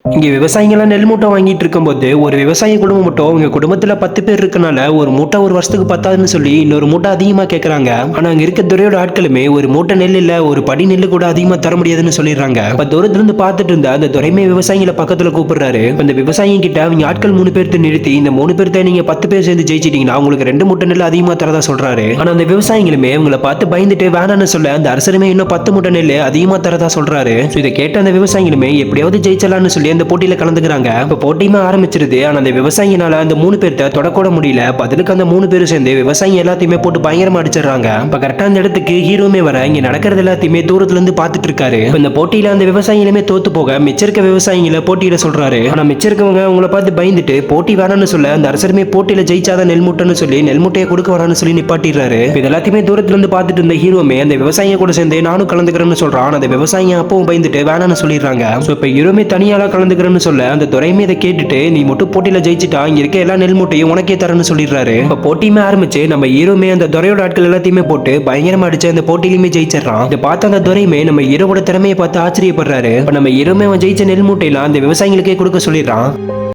இங்க விவசாயிங்கெல்லாம் நெல் மூட்டை வாங்கிட்டு இருக்கும்போது ஒரு விவசாய குடும்பம் மட்டும் அவங்க குடும்பத்துல 10 பேர் இருக்கனால ஒரு மூட்டை ஒரு வருஷத்துக்கு பத்தாதுன்னு சொல்லி இன்னொரு மூட்டை அதிகமா கேக்குறாங்க. ஆனா அங்க இருக்க துறையோட ஆட்களுமே ஒரு மூட்டை நெல் இல்ல ஒரு படி நெல்லு கூட அதிகமா தர முடியாதுன்னு சொல்லிடுறாங்க. இப்ப தூரத்துல இருந்து பார்த்துட்டு இருந்த அந்த துறைமை விவசாயிகளை பக்கத்துல கூப்பிடுறாரு. அந்த விவசாயிங்க கிட்ட அவங்க ஆட்கள் 3 பேர்த்த நிறுத்தி இந்த 3 பேர்த்த நீங்க 10 பேர் சேர்ந்து ஜெயிச்சிட்டீங்கன்னா உங்களுக்கு 2 மூட்டை நெல் அதிகமா தரதா சொல்றாரு. ஆனா அந்த விவசாயிகளுமே உங்களை பார்த்து பயந்துட்டு வேணான்னு சொல்ல அந்த அரசருமே இன்னும் 10 மூட்டை நெல் அதிகமா தரதா சொல்றாரு. இதை கேட்ட அந்த விவசாயிகளுமே எப்படியாவது ஜெயிச்சலாம்னு சொல்லி அந்த போட்டியில கலந்துக்கிறாங்க. இப்ப போட்டியுமே ஆரம்பிச்சிருது. ஆனா அந்த விவசாயினால அந்த 3 பேர்த்த தொடக்கூட முடியல. பதிலுக்கு அந்த 3 பேரும் சேர்ந்து விவசாயி எல்லாத்தையுமே போட்டு பயங்கரமா அடிச்சிடுறாங்க. இப்ப கரெக்டா அந்த இடத்துக்கு ஹீரோமே வர இங்க நடக்கிறது எல்லாத்தையுமே தூரத்துல இருந்து பாத்துட்டு இருக்காரு. இந்த போட்டியில அந்த விவசாயிகளுமே தோத்து போக மிச்சிருக்க விவசாயிகளை போட்டியிட சொல்றாரு. ஆனா மிச்சிருக்கவங்க உங்களை பார்த்து பயந்துட்டு போட்டி வேணாம்னு சொல்ல அந்த அரசருமே போட்டியில ஜெயிச்சாதான் நெல் மூட்டைன்னு சொல்லி நெல் மூட்டையை கொடுக்க வேணாம்னு சொல்லி நிப்பாட்டிடுறாரு. இது எல்லாத்தையுமே தூரத்துல இருந்து பார்த்துட்டு இருந்த ஹீரோமே அந்த விவசாயிங்க கூட சேர்ந்து நானும் கலந்துக்கிறேன்னு சொல்றான். அந்த விவசாயிங்க அப்பவும் பயந்துட்டு வேணாம்னு சொல்லிடுறாங்க. இப்ப ஹீரோமே தனியாளா கலந்துக்கிறேன்னு சொல்ல அந்த துறையுமே இதை கேட்டுட்டு நீ மட்டும் போட்டியில ஜெயிச்சுட்டா இங்க இருக்க எல்லா நெல் மூட்டையும் உனக்கே தரேன்னு சொல்லிடுறாரு. இப்ப போட்டியுமே ஆரம்பிச்சு நம்ம ஹீரோமே அந்த துறையோட ஆட்கள் எல்லாத்தையுமே போட்டு பயங்கரமா அடிச்சு அந்த போட்டியிலுமே ஜெயிச்சிடறான். இதை பார்த்த அந்த துறையுமே நம்ம ஹீரோட திறமையை பார்த்து ஆச்சரியப்படுறாரு. இப்ப நம்ம ஹீரோமே அவன் ஜெயிச்ச நெல் மூட்டையெல்லாம் அந்த விவசாயிகளுக்கே கொடுக்க சொல்லிடுறான்.